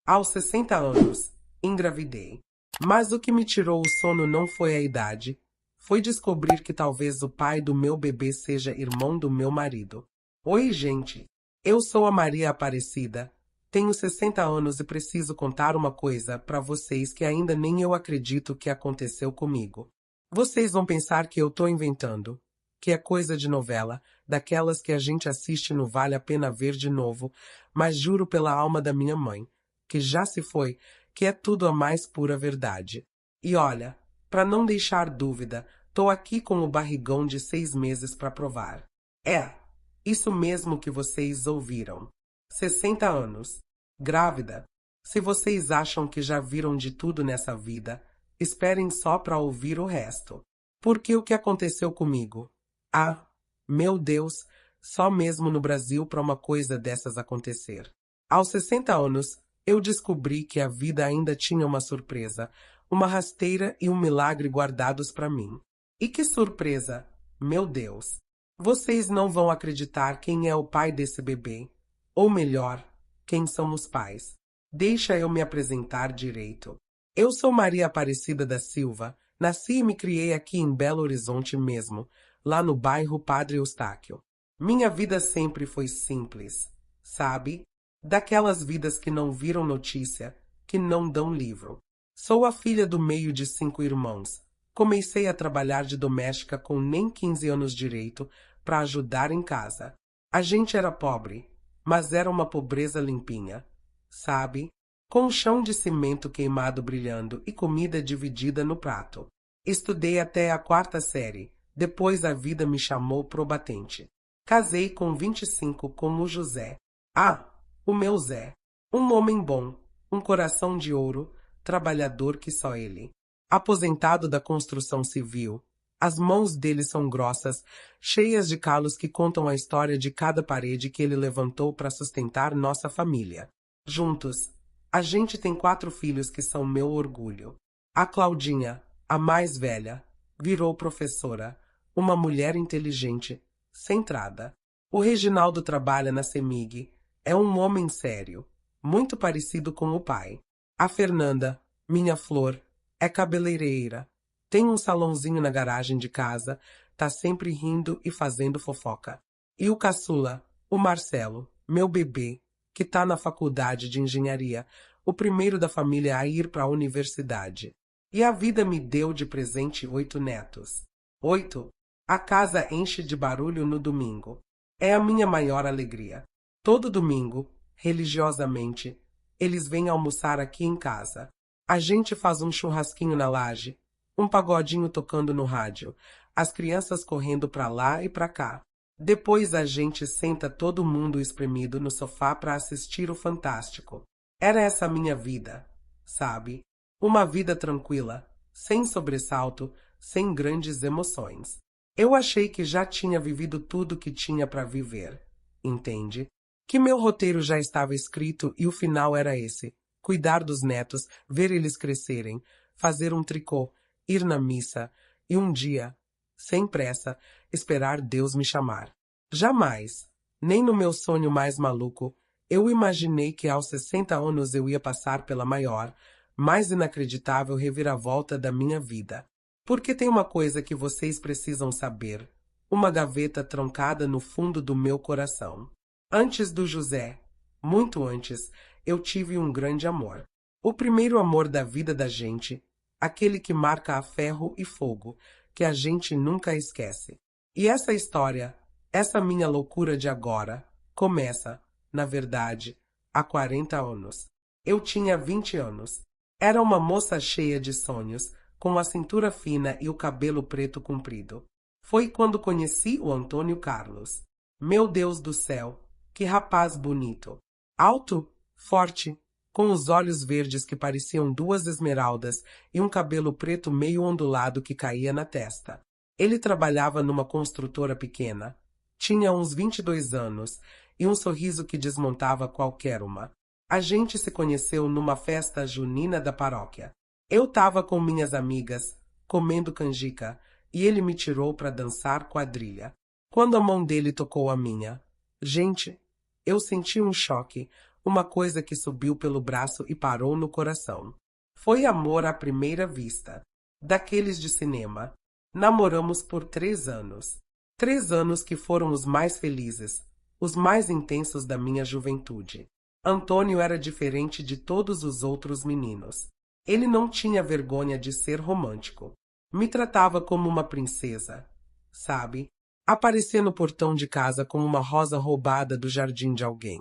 Aos 60 anos, engravidei. Mas o que me tirou o sono não foi a idade, foi descobrir que talvez o pai do meu bebê seja irmão do meu marido. Oi, gente. Eu sou a Maria Aparecida. Tenho 60 anos e preciso contar uma coisa para vocês que ainda nem eu acredito que aconteceu comigo. Vocês vão pensar que eu tô inventando, que é coisa de novela, daquelas que a gente assiste no Vale a Pena Ver de novo, mas juro pela alma da minha mãe, que já se foi, que é tudo a mais pura verdade. E olha, para não deixar dúvida, tô aqui com o barrigão de 6 meses para provar. É, isso mesmo que vocês ouviram. 60 anos. Grávida. Se vocês acham que já viram de tudo nessa vida, esperem só para ouvir o resto. Porque o que aconteceu comigo? Ah, meu Deus, só mesmo no Brasil para uma coisa dessas acontecer. Aos 60 anos, eu descobri que a vida ainda tinha uma surpresa, uma rasteira e um milagre guardados para mim. E que surpresa! Meu Deus! Vocês não vão acreditar quem é o pai desse bebê. Ou melhor, quem são os pais. Deixa eu me apresentar direito. Eu sou Maria Aparecida da Silva, nasci e me criei aqui em Belo Horizonte mesmo, lá no bairro Padre Eustáquio. Minha vida sempre foi simples, sabe? Daquelas vidas que não viram notícia, que não dão livro. Sou a filha do meio de 5 irmãos. Comecei a trabalhar de doméstica com nem 15 anos direito para ajudar em casa. A gente era pobre, mas era uma pobreza limpinha, sabe? Com chão de cimento queimado brilhando e comida dividida no prato. Estudei até a 4ª série, depois a vida me chamou pro batente. Casei com 25 com o José. Ah, o meu Zé. Um homem bom, um coração de ouro, trabalhador que só ele. Aposentado da construção civil, as mãos dele são grossas, cheias de calos que contam a história de cada parede que ele levantou para sustentar nossa família. Juntos, a gente tem 4 filhos que são meu orgulho. A Claudinha, a mais velha, virou professora, uma mulher inteligente, centrada. O Reginaldo trabalha na CEMIG, é um homem sério, muito parecido com o pai. A Fernanda, minha flor, é cabeleireira, tem um salãozinho na garagem de casa, tá sempre rindo e fazendo fofoca. E o caçula, o Marcelo, meu bebê, que tá na faculdade de engenharia, o primeiro da família a ir para a universidade. E a vida me deu de presente 8 netos. 8. A casa enche de barulho no domingo. É a minha maior alegria. Todo domingo, religiosamente, eles vêm almoçar aqui em casa. A gente faz um churrasquinho na laje, um pagodinho tocando no rádio, as crianças correndo pra lá e pra cá. Depois a gente senta todo mundo espremido no sofá para assistir o Fantástico. Era essa a minha vida, sabe? Uma vida tranquila, sem sobressalto, sem grandes emoções. Eu achei que já tinha vivido tudo que tinha para viver, entende? Que meu roteiro já estava escrito e o final era esse: cuidar dos netos, ver eles crescerem, fazer um tricô, ir na missa e um dia, sem pressa, esperar Deus me chamar. Jamais, nem no meu sonho mais maluco, eu imaginei que aos 60 anos eu ia passar pela maior, mais inacreditável reviravolta da minha vida. Porque tem uma coisa que vocês precisam saber, uma gaveta trancada no fundo do meu coração. Antes do José, muito antes, eu tive um grande amor. O primeiro amor da vida da gente, aquele que marca a ferro e fogo, que a gente nunca esquece. E essa história, essa minha loucura de agora, começa, na verdade, há 40 anos. Eu tinha 20 anos. Era uma moça cheia de sonhos, com a cintura fina e o cabelo preto comprido. Foi quando conheci o Antônio Carlos. Meu Deus do céu, que rapaz bonito. Alto, forte, com os olhos verdes que pareciam 2 esmeraldas e um cabelo preto meio ondulado que caía na testa. Ele trabalhava numa construtora pequena. Tinha uns 22 anos e um sorriso que desmontava qualquer uma. A gente se conheceu numa festa junina da paróquia. Eu tava com minhas amigas, comendo canjica, e ele me tirou para dançar quadrilha. Quando a mão dele tocou a minha, gente, eu senti um choque, uma coisa que subiu pelo braço e parou no coração. Foi amor à primeira vista, daqueles de cinema. Namoramos por 3 anos. 3 anos que foram os mais felizes, os mais intensos da minha juventude. Antônio era diferente de todos os outros meninos. Ele não tinha vergonha de ser romântico. Me tratava como uma princesa, sabe? Aparecia no portão de casa com uma rosa roubada do jardim de alguém.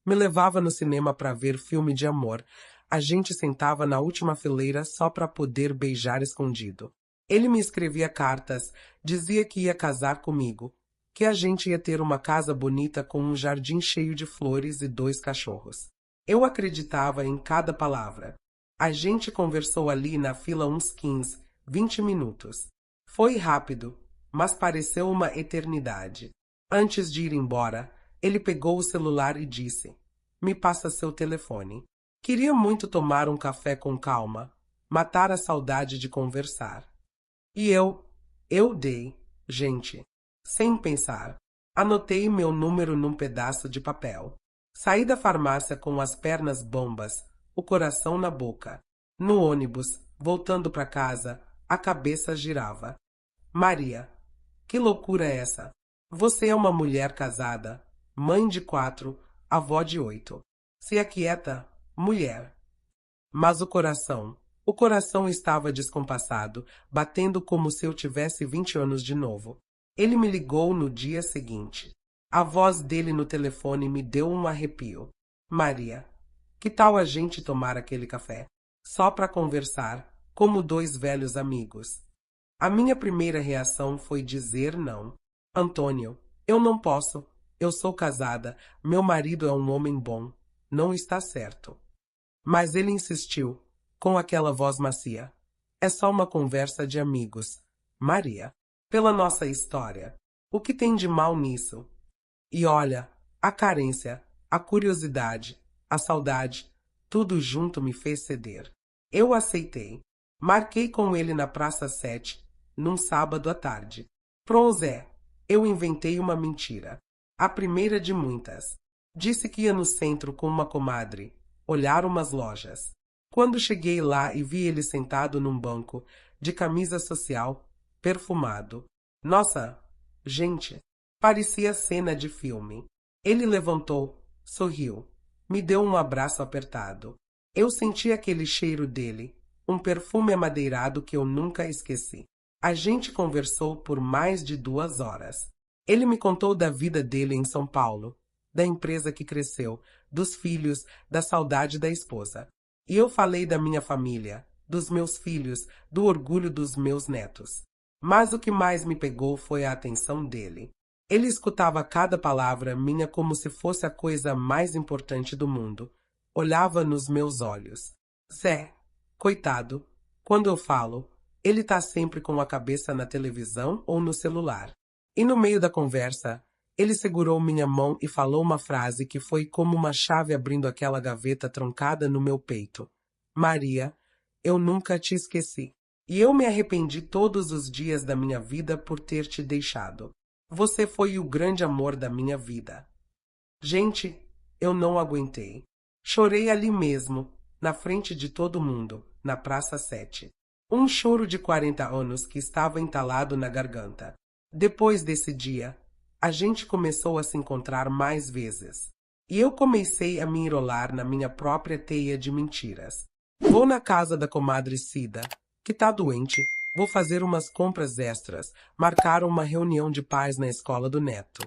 Me levava no cinema para ver filme de amor. A gente sentava na última fileira só para poder beijar escondido. Ele me escrevia cartas, dizia que ia casar comigo, que a gente ia ter uma casa bonita com um jardim cheio de flores e 2 cachorros. Eu acreditava em cada palavra. A gente conversou ali na fila uns 15, 20 minutos. Foi rápido, mas pareceu uma eternidade. Antes de ir embora, ele pegou o celular e disse: "Me passa seu telefone." Queria muito tomar um café com calma, matar a saudade de conversar. E eu dei, gente, sem pensar. Anotei meu número num pedaço de papel. Saí da farmácia com as pernas bombas, o coração na boca. No ônibus, voltando para casa, a cabeça girava. Maria, que loucura é essa? Você é uma mulher casada, mãe de 4, avó de 8. Se aquieta, mulher. Mas o coração estava descompassado, batendo como se eu tivesse 20 anos de novo. Ele me ligou no dia seguinte. A voz dele no telefone me deu um arrepio. Maria, que tal a gente tomar aquele café? Só para conversar, como 2 velhos amigos. A minha primeira reação foi dizer não. Antônio, eu não posso. Eu sou casada, meu marido é um homem bom. Não está certo. Mas ele insistiu, com aquela voz macia. É só uma conversa de amigos. Maria, pela nossa história, o que tem de mal nisso? E olha, a carência, a curiosidade, a saudade, tudo junto me fez ceder. Eu aceitei. Marquei com ele na Praça 7, num sábado à tarde. Zé, eu inventei uma mentira. A primeira de muitas. Disse que ia no centro com uma comadre, olhar umas lojas. Quando cheguei lá e vi ele sentado num banco, de camisa social, perfumado. Nossa, gente, parecia cena de filme. Ele levantou, sorriu, me deu um abraço apertado. Eu senti aquele cheiro dele, um perfume amadeirado que eu nunca esqueci. A gente conversou por mais de 2 horas. Ele me contou da vida dele em São Paulo, da empresa que cresceu, dos filhos, da saudade da esposa. E eu falei da minha família, dos meus filhos, do orgulho dos meus netos. Mas o que mais me pegou foi a atenção dele. Ele escutava cada palavra minha como se fosse a coisa mais importante do mundo. Olhava nos meus olhos. Zé, coitado, quando eu falo, ele tá sempre com a cabeça na televisão ou no celular. E no meio da conversa, ele segurou minha mão e falou uma frase que foi como uma chave abrindo aquela gaveta trancada no meu peito. Maria, eu nunca te esqueci. E eu me arrependi todos os dias da minha vida por ter te deixado. Você foi o grande amor da minha vida. Gente, eu não aguentei. Chorei ali mesmo, na frente de todo mundo, na Praça 7. Um choro de 40 anos que estava entalado na garganta. Depois desse dia, a gente começou a se encontrar mais vezes. E eu comecei a me enrolar na minha própria teia de mentiras. Vou na casa da comadre Cida, que tá doente. Vou fazer umas compras extras. Marcaram uma reunião de pais na escola do neto.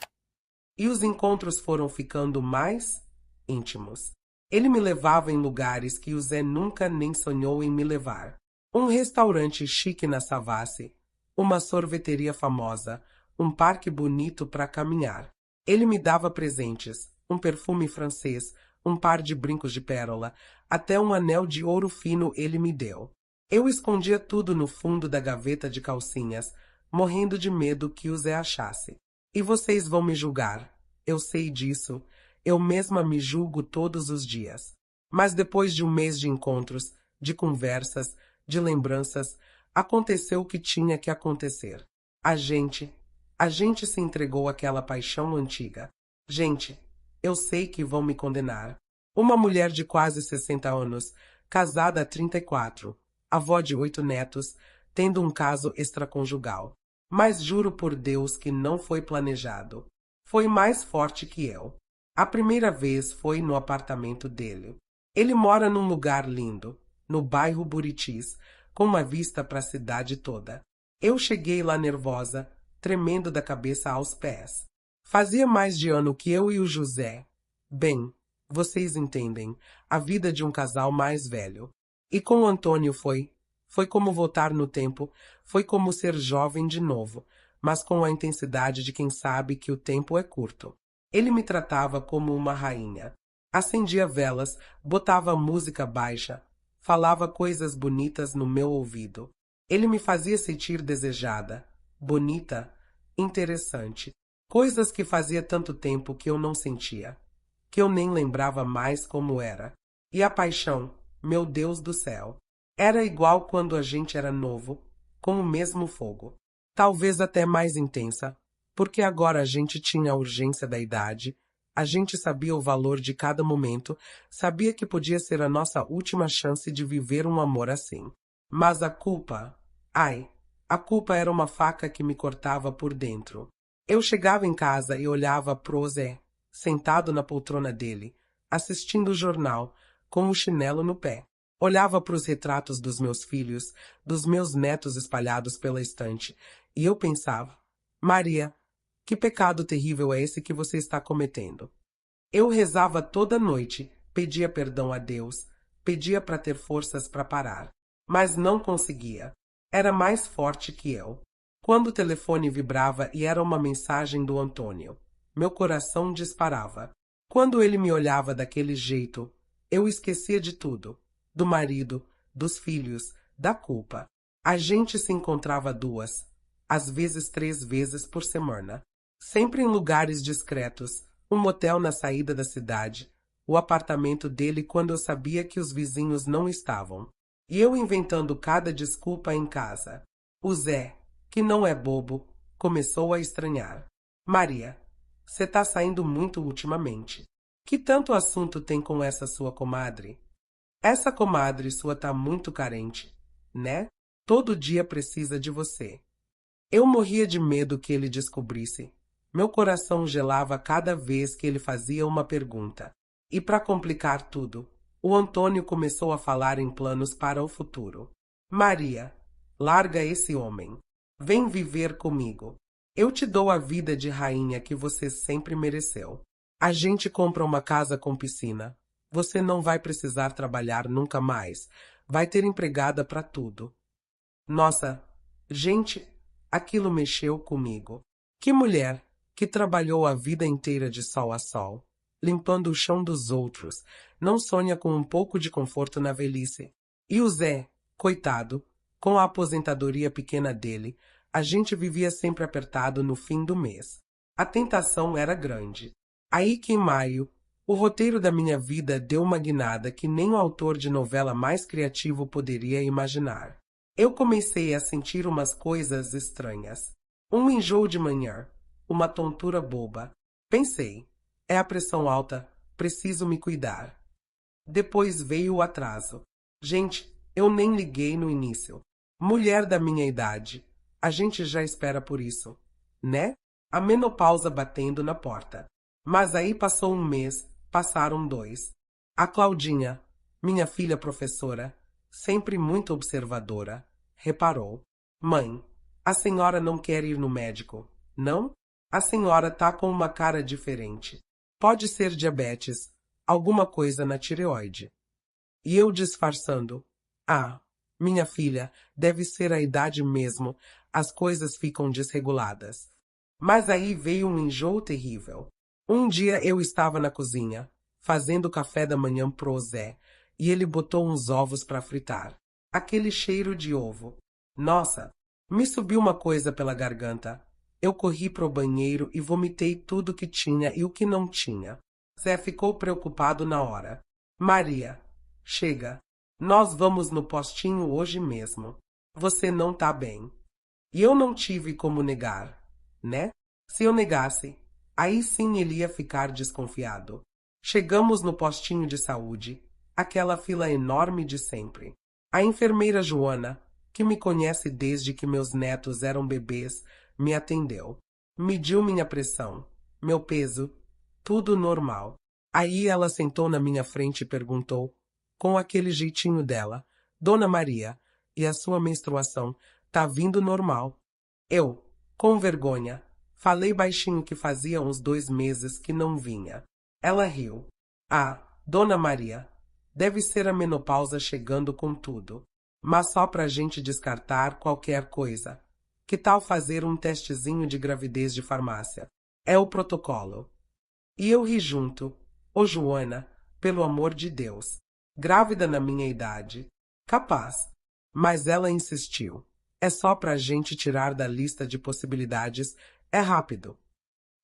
E os encontros foram ficando mais íntimos. Ele me levava em lugares que o Zé nunca nem sonhou em me levar. Um restaurante chique na Savassi, uma sorveteria famosa, um parque bonito para caminhar. Ele me dava presentes, um perfume francês, um par de brincos de pérola, até um anel de ouro fino ele me deu. Eu escondia tudo no fundo da gaveta de calcinhas, morrendo de medo que o Zé achasse. E vocês vão me julgar. Eu sei disso. Eu mesma me julgo todos os dias. Mas depois de um mês de encontros, de conversas, de lembranças, aconteceu o que tinha que acontecer. A gente se entregou àquela paixão antiga. Gente, eu sei que vão me condenar. Uma mulher de quase 60 anos, casada há 34, avó de 8 netos, tendo um caso extraconjugal. Mas juro por Deus que não foi planejado. Foi mais forte que eu. A primeira vez foi no apartamento dele. Ele mora num lugar lindo, no bairro Buritis, com uma vista para a cidade toda. Eu cheguei lá nervosa, tremendo da cabeça aos pés. Fazia mais de ano que eu e o José. Bem, vocês entendem, a vida de um casal mais velho. E com o Antônio foi como voltar no tempo, foi como ser jovem de novo, mas com a intensidade de quem sabe que o tempo é curto. Ele me tratava como uma rainha. Acendia velas, botava música baixa, falava coisas bonitas no meu ouvido. Ele me fazia sentir desejada, bonita, interessante. Coisas que fazia tanto tempo que eu não sentia, que eu nem lembrava mais como era. E a paixão, meu Deus do céu, era igual quando a gente era novo, com o mesmo fogo. Talvez até mais intensa, porque agora a gente tinha a urgência da idade, a gente sabia o valor de cada momento, sabia que podia ser a nossa última chance de viver um amor assim. Mas a culpa, a culpa era uma faca que me cortava por dentro. Eu chegava em casa e olhava pro Zé, sentado na poltrona dele, assistindo o jornal, com o chinelo no pé. Olhava para os retratos dos meus filhos, dos meus netos espalhados pela estante, e eu pensava, Maria, que pecado terrível é esse que você está cometendo? Eu rezava toda noite, pedia perdão a Deus, pedia para ter forças para parar, mas não conseguia. Era mais forte que eu. Quando o telefone vibrava e era uma mensagem do Antônio, meu coração disparava. Quando ele me olhava daquele jeito, eu esquecia de tudo. Do marido, dos filhos, da culpa. A gente se encontrava 2, às vezes 3 vezes por semana. Sempre em lugares discretos, um motel na saída da cidade, o apartamento dele quando eu sabia que os vizinhos não estavam. E eu inventando cada desculpa em casa. O Zé, que não é bobo, começou a estranhar. Maria, você tá saindo muito ultimamente. Que tanto assunto tem com essa sua comadre? Essa comadre sua tá muito carente, né? Todo dia precisa de você. Eu morria de medo que ele descobrisse. Meu coração gelava cada vez que ele fazia uma pergunta. E para complicar tudo, o Antônio começou a falar em planos para o futuro. Maria, larga esse homem. Vem viver comigo. Eu te dou a vida de rainha que você sempre mereceu. A gente compra uma casa com piscina. Você não vai precisar trabalhar nunca mais. Vai ter empregada para tudo. Nossa, gente, aquilo mexeu comigo. Que mulher que trabalhou a vida inteira de sol a sol, limpando o chão dos outros, não sonha com um pouco de conforto na velhice. E o Zé, coitado, com a aposentadoria pequena dele, a gente vivia sempre apertado no fim do mês. A tentação era grande. Aí que em maio, o roteiro da minha vida deu uma guinada que nem o autor de novela mais criativo poderia imaginar. Eu comecei a sentir umas coisas estranhas. Um enjoo de manhã, uma tontura boba. Pensei, é a pressão alta, preciso me cuidar. Depois veio o atraso. Gente, eu nem liguei no início. Mulher da minha idade, a gente já espera por isso, né? A menopausa batendo na porta. Mas aí passou um mês, passaram 2. A Claudinha, minha filha professora, sempre muito observadora, reparou. Mãe, a senhora não quer ir no médico, não? A senhora tá com uma cara diferente. Pode ser diabetes, alguma coisa na tireoide. E eu disfarçando. Ah, minha filha, deve ser a idade mesmo, as coisas ficam desreguladas. Mas aí veio um enjoo terrível. Um dia eu estava na cozinha, fazendo café da manhã pro Zé, e ele botou uns ovos para fritar. Aquele cheiro de ovo. Nossa, me subiu uma coisa pela garganta. Eu corri pro banheiro e vomitei tudo que tinha e o que não tinha. Zé ficou preocupado na hora. Maria, chega. Nós vamos no postinho hoje mesmo. Você não tá bem. E eu não tive como negar, né? Se eu negasse, aí sim ele ia ficar desconfiado. Chegamos no postinho de saúde, aquela fila enorme de sempre. A enfermeira Joana, que me conhece desde que meus netos eram bebês, me atendeu. Mediu minha pressão, meu peso, tudo normal. Aí ela sentou na minha frente e perguntou, com aquele jeitinho dela, Dona Maria, e a sua menstruação tá vindo normal? Eu, com vergonha, falei baixinho que fazia uns 2 meses que não vinha. Ela riu. Ah, Dona Maria, deve ser a menopausa chegando com tudo. Mas só pra gente descartar qualquer coisa. Que tal fazer um testezinho de gravidez de farmácia? É o protocolo. E eu ri junto. Ô Joana, pelo amor de Deus. Grávida na minha idade. Capaz. Mas ela insistiu. É só pra gente tirar da lista de possibilidades. É rápido.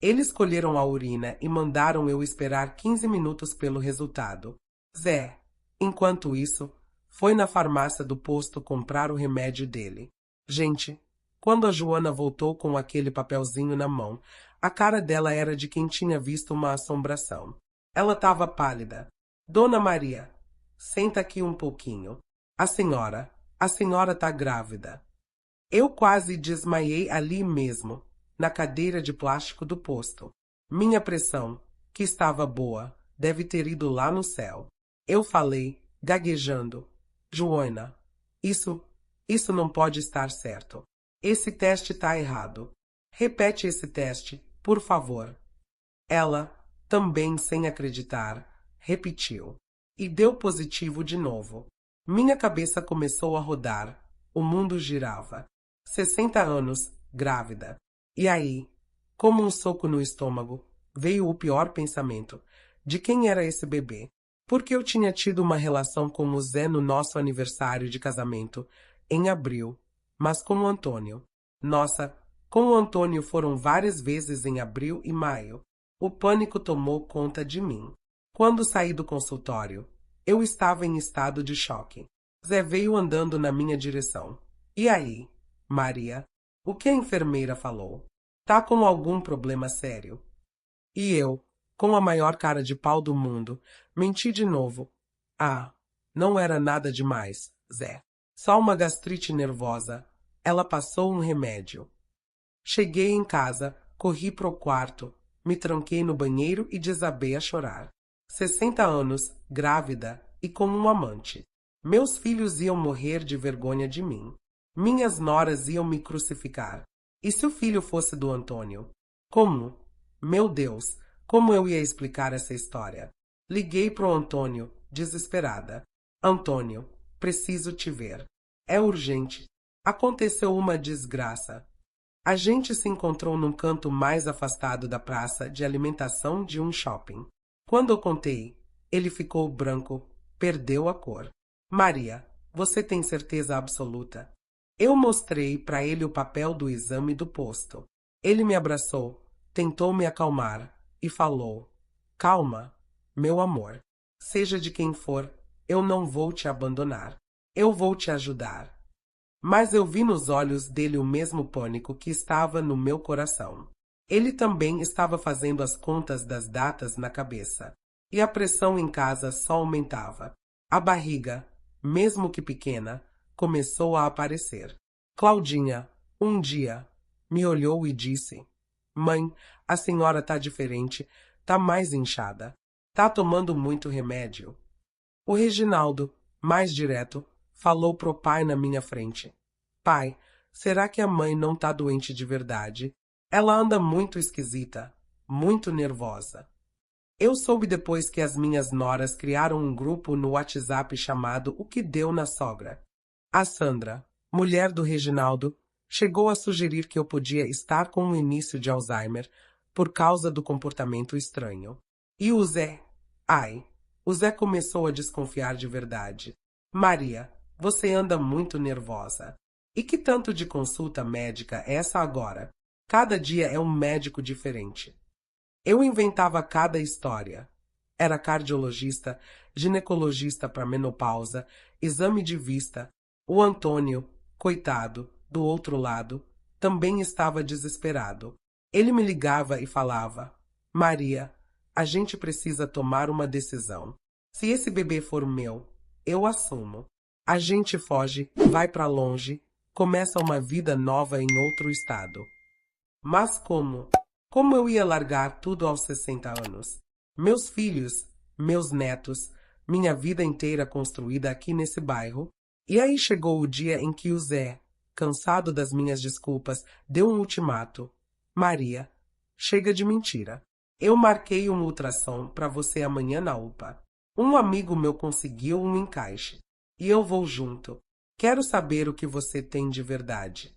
Eles colheram a urina e mandaram eu esperar 15 minutos pelo resultado. Zé, enquanto isso, foi na farmácia do posto comprar o remédio dele. Gente, quando a Joana voltou com aquele papelzinho na mão, a cara dela era de quem tinha visto uma assombração. Ela estava pálida. Dona Maria, senta aqui um pouquinho. A senhora tá grávida. Eu quase desmaiei ali mesmo, na cadeira de plástico do posto. Minha pressão, que estava boa, deve ter ido lá no céu. Eu falei, gaguejando, Joana, isso não pode estar certo. Esse teste tá errado. Repete esse teste, por favor. Ela, também sem acreditar, repetiu. E deu positivo de novo. Minha cabeça começou a rodar. O mundo girava. 60 anos, grávida. E aí, como um soco no estômago, veio o pior pensamento. De quem era esse bebê? Porque eu tinha tido uma relação com o Zé no nosso aniversário de casamento, em abril, mas com o Antônio. Nossa, com o Antônio foram várias vezes em abril e maio. O pânico tomou conta de mim. Quando saí do consultório, eu estava em estado de choque. Zé veio andando na minha direção. E aí, Maria, o que a enfermeira falou? Tá com algum problema sério? E eu, com a maior cara de pau do mundo, menti de novo. Ah, não era nada demais, Zé. Só uma gastrite nervosa. Ela passou um remédio. Cheguei em casa, corri pro quarto, me tranquei no banheiro e desabei a chorar. 60 anos, grávida e com um amante. Meus filhos iam morrer de vergonha de mim. Minhas noras iam me crucificar. E se o filho fosse do Antônio? Como? Meu Deus, como eu ia explicar essa história? Liguei pro Antônio, desesperada. Antônio, preciso te ver. É urgente. Aconteceu uma desgraça. A gente se encontrou num canto mais afastado da praça de alimentação de um shopping. Quando eu contei, ele ficou branco, perdeu a cor. Maria, você tem certeza absoluta? Eu mostrei para ele o papel do exame do posto. Ele me abraçou, tentou me acalmar e falou: Calma, meu amor. Seja de quem for, eu não vou te abandonar. Eu vou te ajudar. Mas eu vi nos olhos dele o mesmo pânico que estava no meu coração. Ele também estava fazendo as contas das datas na cabeça. E a pressão em casa só aumentava. A barriga, mesmo que pequena, começou a aparecer. Claudinha, um dia, me olhou e disse: Mãe, a senhora tá diferente, tá mais inchada. Tá tomando muito remédio. O Reginaldo, mais direto, falou pro pai na minha frente. Pai, será que a mãe não tá doente de verdade? Ela anda muito esquisita, muito nervosa. Eu soube depois que as minhas noras criaram um grupo no WhatsApp chamado O Que Deu na Sogra. A Sandra, mulher do Reginaldo, chegou a sugerir que eu podia estar com o início de Alzheimer por causa do comportamento estranho. E o Zé? O Zé começou a desconfiar de verdade. Maria, você anda muito nervosa. E que tanto de consulta médica é essa agora? Cada dia é um médico diferente. Eu inventava cada história. Era cardiologista, ginecologista para menopausa, exame de vista. O Antônio, coitado, do outro lado, também estava desesperado. Ele me ligava e falava: Maria, A gente precisa tomar uma decisão. Se esse bebê for meu, eu assumo. A gente foge, vai para longe, começa uma vida nova em outro estado. Mas como? Como eu ia largar tudo aos 60 anos? Meus filhos, meus netos, minha vida inteira construída aqui nesse bairro. E aí chegou o dia em que o Zé, cansado das minhas desculpas, deu um ultimato. Maria, chega de mentira. Eu marquei um ultrassom para você amanhã na UPA. Um amigo meu conseguiu um encaixe. E eu vou junto. Quero saber o que você tem de verdade.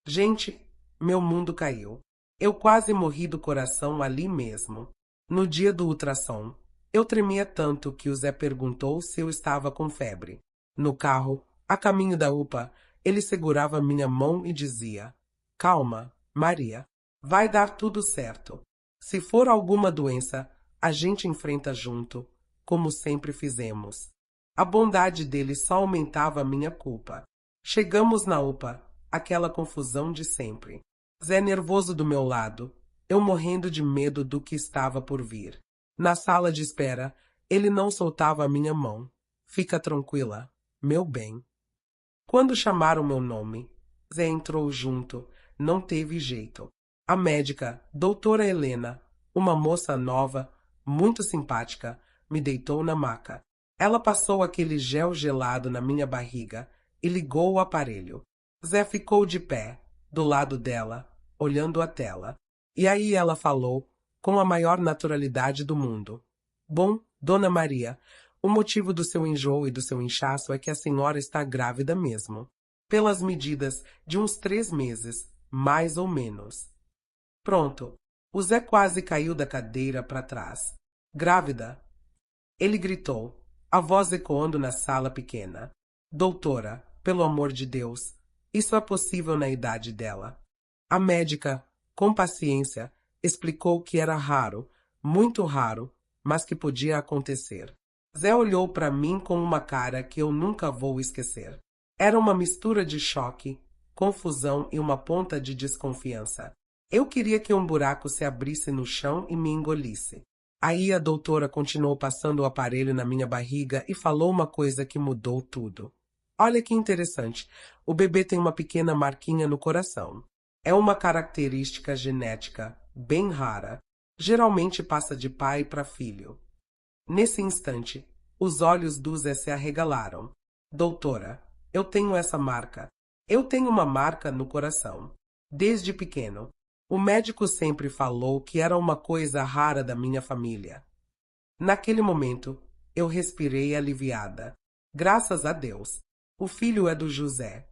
Gente, meu mundo caiu. Eu quase morri do coração ali mesmo. No dia do ultrassom, eu tremia tanto que o Zé perguntou se eu estava com febre. No carro, a caminho da UPA, ele segurava minha mão e dizia: Calma, Maria. Vai dar tudo certo. Se for alguma doença, a gente enfrenta junto, como sempre fizemos. A bondade dele só aumentava a minha culpa. Chegamos na UPA, aquela confusão de sempre. Zé nervoso do meu lado, eu morrendo de medo do que estava por vir. Na sala de espera, ele não soltava a minha mão. Fica tranquila, meu bem. Quando chamaram meu nome, Zé entrou junto, não teve jeito. A médica, doutora Helena, uma moça nova, muito simpática, me deitou na maca. Ela passou aquele gel gelado na minha barriga e ligou o aparelho. Zé ficou de pé, do lado dela, olhando a tela. E aí ela falou, com a maior naturalidade do mundo. Bom, Dona Maria, o motivo do seu enjoo e do seu inchaço é que a senhora está grávida mesmo. Pelas medidas, de uns 3 meses, mais ou menos. Pronto. O Zé quase caiu da cadeira para trás. Grávida? Ele gritou, a voz ecoando na sala pequena. Doutora, pelo amor de Deus, isso é possível na idade dela. A médica, com paciência, explicou que era raro, muito raro, mas que podia acontecer. Zé olhou para mim com uma cara que eu nunca vou esquecer. Era uma mistura de choque, confusão e uma ponta de desconfiança. Eu queria que um buraco se abrisse no chão e me engolisse. Aí a doutora continuou passando o aparelho na minha barriga e falou uma coisa que mudou tudo. Olha que interessante, o bebê tem uma pequena marquinha no coração. É uma característica genética bem rara. Geralmente passa de pai para filho. Nesse instante, os olhos do Zé se arregalaram. Doutora, eu tenho essa marca. Eu tenho uma marca no coração. Desde pequeno. O médico sempre falou que era uma coisa rara da minha família. Naquele momento, eu respirei aliviada. Graças a Deus. O filho é do José.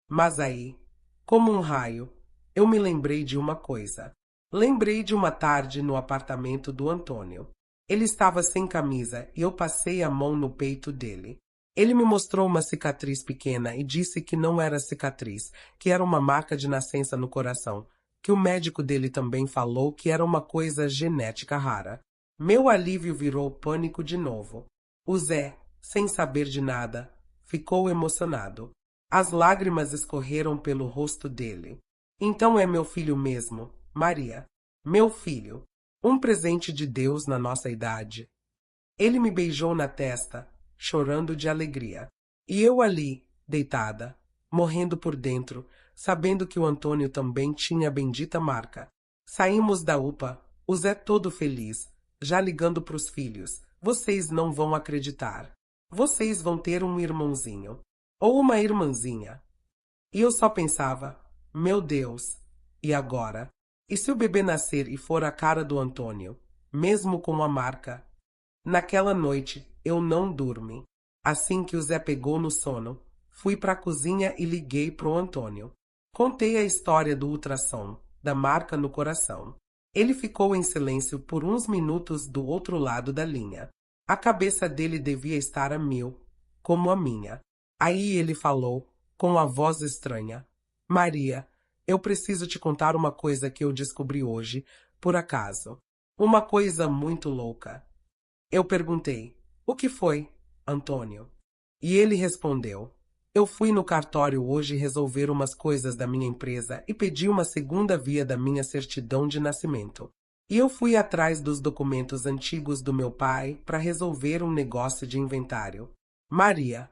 Mas aí, como um raio, eu me lembrei de uma coisa. Lembrei de uma tarde no apartamento do Antônio. Ele estava sem camisa e eu passei a mão no peito dele. Ele me mostrou uma cicatriz pequena e disse que não era cicatriz, que era uma marca de nascença no coração, que o médico dele também falou que era uma coisa genética rara. Meu alívio virou pânico de novo. O Zé, sem saber de nada, ficou emocionado. As lágrimas escorreram pelo rosto dele. Então é meu filho mesmo, Maria. Meu filho. Um presente de Deus na nossa idade. Ele me beijou na testa, chorando de alegria. E eu ali, deitada, morrendo por dentro, sabendo que o Antônio também tinha a bendita marca. Saímos da UPA, o Zé todo feliz, já ligando para os filhos. Vocês não vão acreditar. Vocês vão ter um irmãozinho. Ou uma irmãzinha. E eu só pensava, meu Deus, e agora? E se o bebê nascer e for a cara do Antônio, mesmo com a marca? Naquela noite, eu não dormi. Assim que o Zé pegou no sono, fui para a cozinha e liguei pro Antônio. Contei a história do ultrassom, da marca no coração. Ele ficou em silêncio por uns minutos do outro lado da linha. A cabeça dele devia estar a 1000, como a minha. Aí ele falou, com a voz estranha. Maria, eu preciso te contar uma coisa que eu descobri hoje, por acaso. Uma coisa muito louca. Eu perguntei, o que foi, Antônio? E ele respondeu, eu fui no cartório hoje resolver umas coisas da minha empresa e pedi uma segunda via da minha certidão de nascimento. E eu fui atrás dos documentos antigos do meu pai para resolver um negócio de inventário. Maria,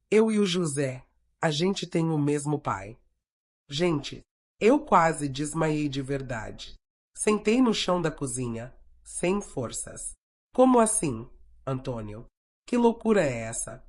eu e o José, a gente tem o mesmo pai. Gente, eu quase desmaiei de verdade. Sentei no chão da cozinha, sem forças. Como assim, Antônio? Que loucura é essa?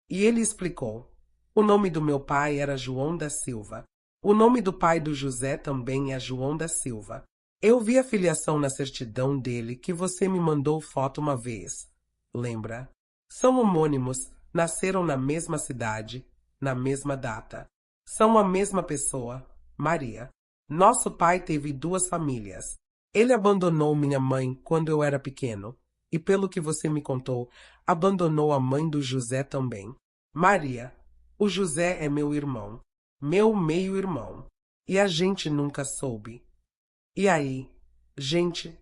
E ele explicou. O nome do meu pai era João da Silva. O nome do pai do José também é João da Silva. Eu vi a filiação na certidão dele que você me mandou foto uma vez. Lembra? São homônimos, nasceram na mesma cidade, na mesma data. São a mesma pessoa, Maria. Nosso pai teve duas famílias. Ele abandonou minha mãe quando eu era pequeno. E pelo que você me contou, abandonou a mãe do José também. Maria, o José é meu irmão. Meu meio-irmão. E a gente nunca soube. E aí, gente,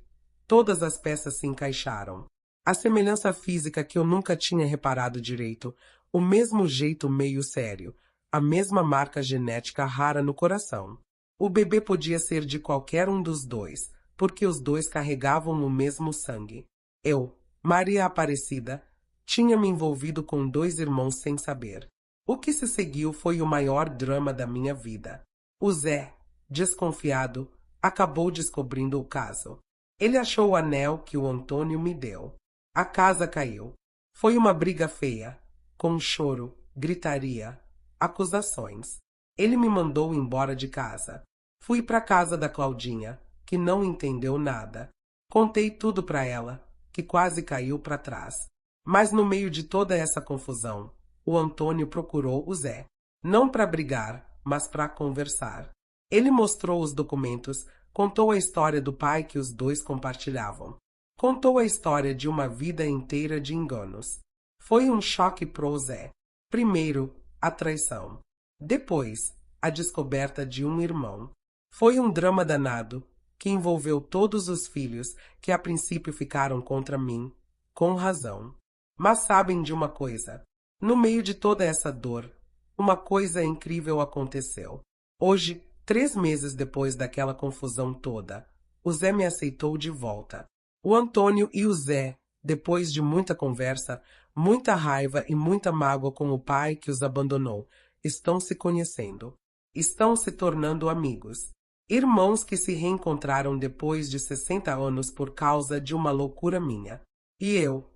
todas as peças se encaixaram. A semelhança física que eu nunca tinha reparado direito, o mesmo jeito meio sério, a mesma marca genética rara no coração. O bebê podia ser de qualquer um dos dois, porque os dois carregavam o mesmo sangue. Eu, Maria Aparecida, tinha me envolvido com dois irmãos sem saber. O que se seguiu foi o maior drama da minha vida. O Zé, desconfiado, acabou descobrindo o caso. Ele achou o anel que o Antônio me deu. A casa caiu. Foi uma briga feia, com choro, gritaria, acusações. Ele me mandou embora de casa. Fui para casa da Claudinha, que não entendeu nada. Contei tudo para ela, que quase caiu para trás. Mas no meio de toda essa confusão, o Antônio procurou o Zé. Não para brigar, mas para conversar. Ele mostrou os documentos, contou a história do pai que os dois compartilhavam. Contou a história de uma vida inteira de enganos. Foi um choque pro Zé. Primeiro, a traição. Depois, a descoberta de um irmão. Foi um drama danado, que envolveu todos os filhos que a princípio ficaram contra mim, com razão. Mas sabem de uma coisa? No meio de toda essa dor, uma coisa incrível aconteceu. Hoje, 3 meses depois daquela confusão toda, o Zé me aceitou de volta. O Antônio e o Zé, depois de muita conversa, muita raiva e muita mágoa com o pai que os abandonou, estão se conhecendo. Estão se tornando amigos. Irmãos que se reencontraram depois de 60 anos por causa de uma loucura minha. E eu,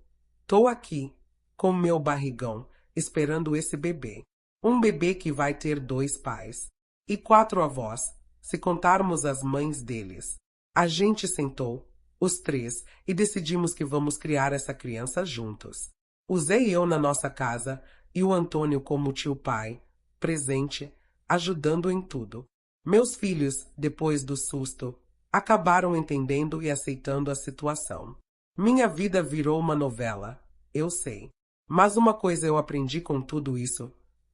tô aqui, com meu barrigão, esperando esse bebê. Um bebê que vai ter 2 pais. E 4 avós, se contarmos as mães deles. A gente sentou, os 3, e decidimos que vamos criar essa criança juntos. O Zé e eu na nossa casa, e o Antônio como tio-pai, presente, ajudando em tudo. Meus filhos, depois do susto, acabaram entendendo e aceitando a situação. Minha vida virou uma novela, eu sei. Mas uma coisa eu aprendi com tudo isso.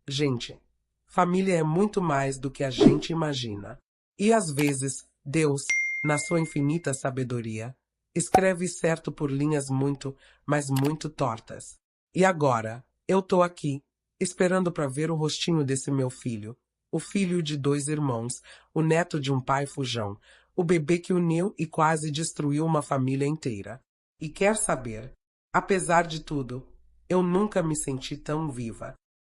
Gente, família é muito mais do que a gente imagina. E às vezes, Deus, na sua infinita sabedoria, escreve certo por linhas muito, mas muito tortas. E agora, eu tô aqui, esperando para ver o rostinho desse meu filho. O filho de 2 irmãos, o neto de um pai fujão, o bebê que uniu e quase destruiu uma família inteira. E quer saber, apesar de tudo, eu nunca me senti tão viva.